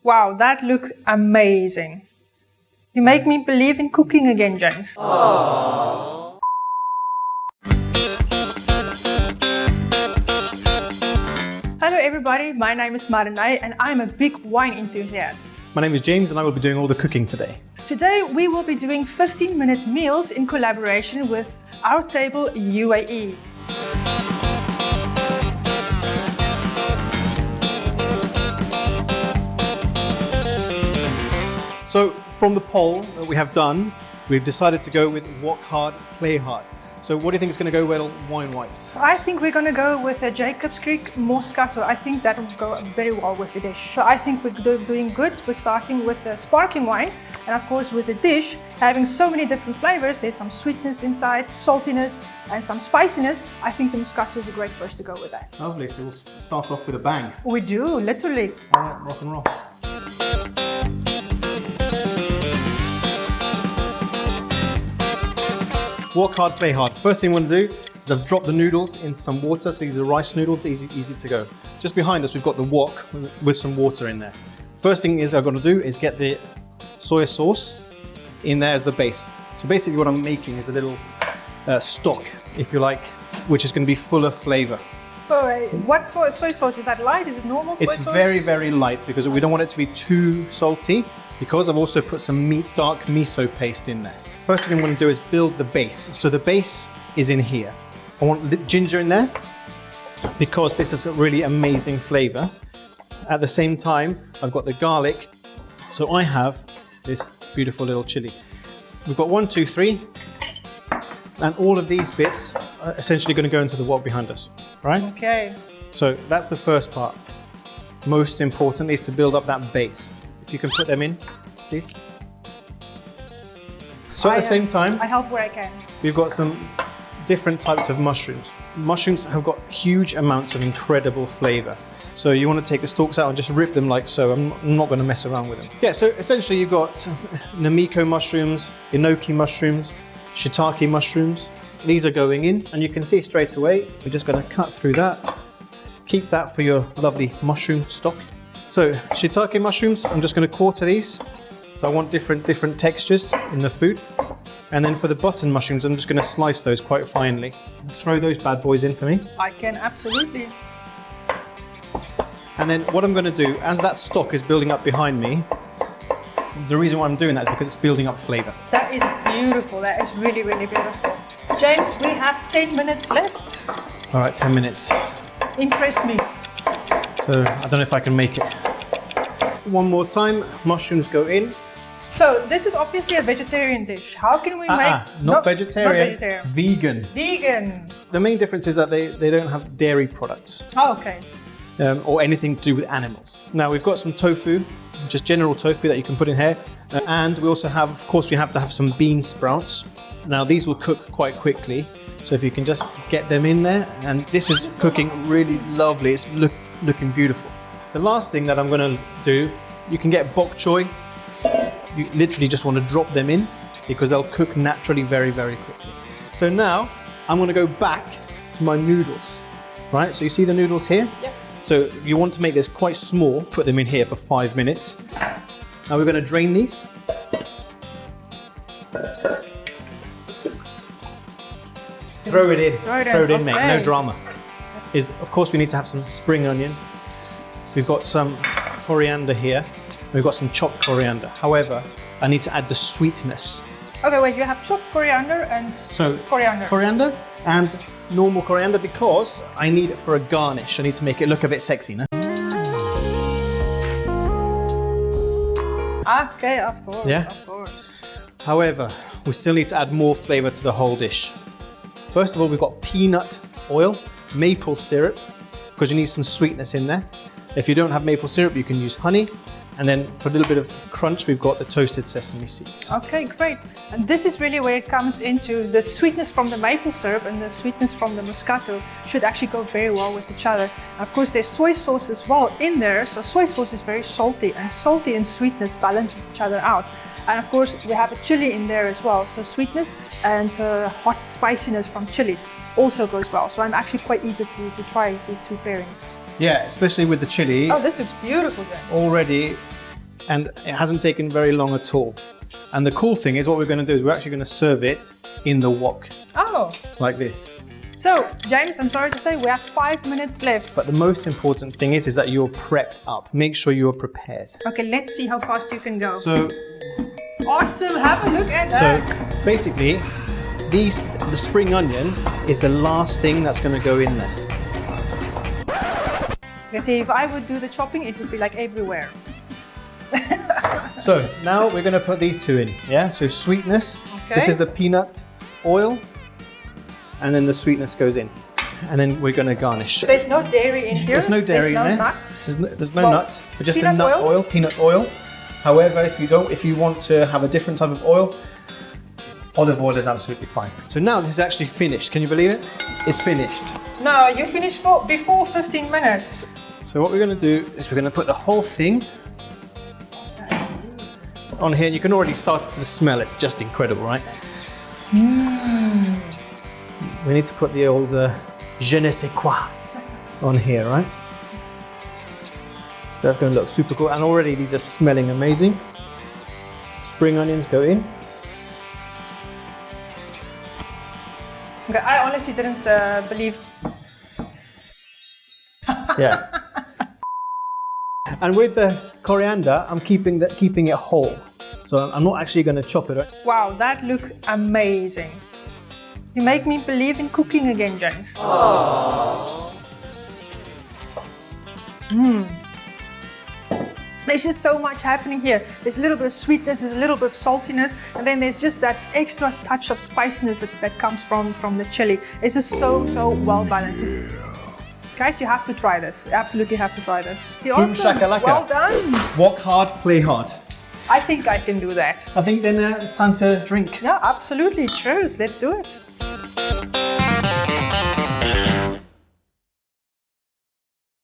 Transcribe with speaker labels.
Speaker 1: Wow, that looks amazing. You make me believe in cooking again, James. Aww. Hello everybody, my name is Marinai and I'm a big wine enthusiast.
Speaker 2: My name is James and I will be doing all the cooking today.
Speaker 1: Today we will be doing 15-minute meals in collaboration with Our Table UAE.
Speaker 2: So from the poll that we have done, we've decided to go with Work Hard, Play Hard. So what do you think is going to go well wine-wise?
Speaker 1: I think we're going to go with a Jacob's Creek Moscato. I think that will go very well with the dish. So I think we're doing good. We're starting with a sparkling wine. And of course with the dish, having so many different flavors, there's some sweetness inside, saltiness and some spiciness. I think the Moscato is a great choice to go with that.
Speaker 2: Lovely, so we'll start off with a bang.
Speaker 1: We do, literally.
Speaker 2: All right, rock and roll. Work hard, play hard. First thing I want to do is I've dropped the noodles in some water. So these are rice noodles, easy to go. Just behind us, we've got the wok with some water in there. First thing I've got to do is get the soy sauce in there as the base. So basically what I'm making is a little stock, if you like, which is going to be full of flavor.
Speaker 1: Oh, what soy sauce? Is that light? Is it normal soy sauce?
Speaker 2: It's very, very light because we don't want it to be too salty, because I've also put some dark miso paste in there. First thing I'm going to do is build the base. So the base is in here. I want the ginger in there because this is a really amazing flavor. At the same time, I've got the garlic. So I have this beautiful little chili. We've got 1, 2, 3. And all of these bits are essentially going to go into the wok behind us, right?
Speaker 1: Okay.
Speaker 2: So that's the first part. Most important is to build up that base. If you can put them in, please. So at the same time,
Speaker 1: I help where I can.
Speaker 2: We've got some different types of mushrooms. Mushrooms have got huge amounts of incredible flavor. So you want to take the stalks out and just rip them like so. I'm not going to mess around with them. Yeah, so essentially you've got Namiko mushrooms, enoki mushrooms, shiitake mushrooms. These are going in and you can see straight away, we're just going to cut through that. Keep that for your lovely mushroom stock. So shiitake mushrooms, I'm just going to quarter these. So I want different textures in the food. And then for the button mushrooms, I'm just going to slice those quite finely. Let's throw those bad boys in for me.
Speaker 1: I can, absolutely.
Speaker 2: And then what I'm going to do, as that stock is building up behind me, the reason why I'm doing that is because it's building up flavor.
Speaker 1: That is beautiful. That is really, really beautiful. James, we have 10 minutes left.
Speaker 2: All right, 10 minutes.
Speaker 1: Impress me.
Speaker 2: So I don't know if I can make it. One more time, mushrooms go in.
Speaker 1: So this is obviously a vegetarian dish. How can we make...
Speaker 2: Not vegetarian,
Speaker 1: not vegetarian.
Speaker 2: Vegan.
Speaker 1: Vegan.
Speaker 2: The main difference is that they don't have dairy products.
Speaker 1: Oh, okay.
Speaker 2: Or anything to do with animals. Now we've got some tofu, just general tofu that you can put in here. And we also have, of course, we have to have some bean sprouts. Now these will cook quite quickly. So if you can just get them in there, and this is cooking really lovely. It's looking beautiful. The last thing that I'm going to do, you can get bok choy. You literally just want to drop them in because they'll cook naturally very, very quickly. So now I'm going to go back to my noodles, right? So you see the noodles here?
Speaker 1: Yeah.
Speaker 2: So you want to make this quite small, put them in here for 5 minutes. Now we're going to drain these. Throw it in,
Speaker 1: okay.
Speaker 2: mate, no drama. Of course we need to have some spring onion. We've got some coriander here. We've got some chopped coriander. However, I need to add the sweetness.
Speaker 1: Okay, wait, you have chopped coriander and coriander.
Speaker 2: Coriander and normal coriander because I need it for a garnish. I need to make it look a bit sexy, no?
Speaker 1: Okay, of course,
Speaker 2: yeah?
Speaker 1: Of course.
Speaker 2: However, we still need to add more flavor to the whole dish. First of all, we've got peanut oil, maple syrup, because you need some sweetness in there. If you don't have maple syrup, you can use honey. And then for a little bit of crunch, we've got the toasted sesame seeds.
Speaker 1: Okay, great. And this is really where it comes into the sweetness from the maple syrup and the sweetness from the Moscato should actually go very well with each other. And of course, there's soy sauce as well in there. So soy sauce is very salty and sweetness balances each other out. And of course, we have a chili in there as well. So sweetness and hot spiciness from chilies also goes well. So I'm actually quite eager to try the two pairings.
Speaker 2: Yeah, especially with the chili.
Speaker 1: Oh, this looks beautiful, Jen.
Speaker 2: Already, and it hasn't taken very long at all. And the cool thing is what we're going to do is we're actually going to serve it in the wok.
Speaker 1: Oh.
Speaker 2: Like this.
Speaker 1: So, James, I'm sorry to say, we have 5 minutes left.
Speaker 2: But the most important thing is that you're prepped up. Make sure you're prepared.
Speaker 1: Okay, let's see how fast you can go.
Speaker 2: So,
Speaker 1: Awesome, have a look at that.
Speaker 2: so basically, the spring onion is the last thing that's going to go in there.
Speaker 1: You see, if I would do the chopping, it would be like everywhere.
Speaker 2: So now we're going to put these two in. Yeah. So sweetness.
Speaker 1: Okay.
Speaker 2: This is the peanut oil, and then the sweetness goes in, and then we're going to garnish.
Speaker 1: There's no dairy in here.
Speaker 2: There's no dairy
Speaker 1: There's
Speaker 2: in
Speaker 1: no
Speaker 2: there.
Speaker 1: Nuts.
Speaker 2: There's no
Speaker 1: Well,
Speaker 2: nuts, but just the
Speaker 1: peanut
Speaker 2: nut
Speaker 1: oil?
Speaker 2: peanut oil. However, if you want to have a different type of oil, olive oil is absolutely fine. So now this is actually finished. Can you believe it? It's finished.
Speaker 1: No, you finished before 15 minutes.
Speaker 2: So what we're going to do is we're going to put the whole thing on here. And you can already start to smell. It's just incredible, right? We need to put the old je ne sais quoi on here, right? So that's going to look super cool. And already these are smelling amazing. Spring onions go in.
Speaker 1: Okay, I honestly didn't believe.
Speaker 2: Yeah. And with the coriander, I'm keeping it whole. So I'm not actually going to chop it.
Speaker 1: Wow, that looks amazing. You make me believe in cooking again, James. There's just so much happening here. There's a little bit of sweetness, there's a little bit of saltiness, and then there's just that extra touch of spiciness that comes from the chili. It's just so well balanced. Guys, you have to try this. You absolutely have to try this.
Speaker 2: Boom shakalaka.
Speaker 1: Well done.
Speaker 2: Work hard, play hard.
Speaker 1: I think I can do that.
Speaker 2: I think then it's time to drink.
Speaker 1: Yeah, absolutely. Cheers. Let's do it.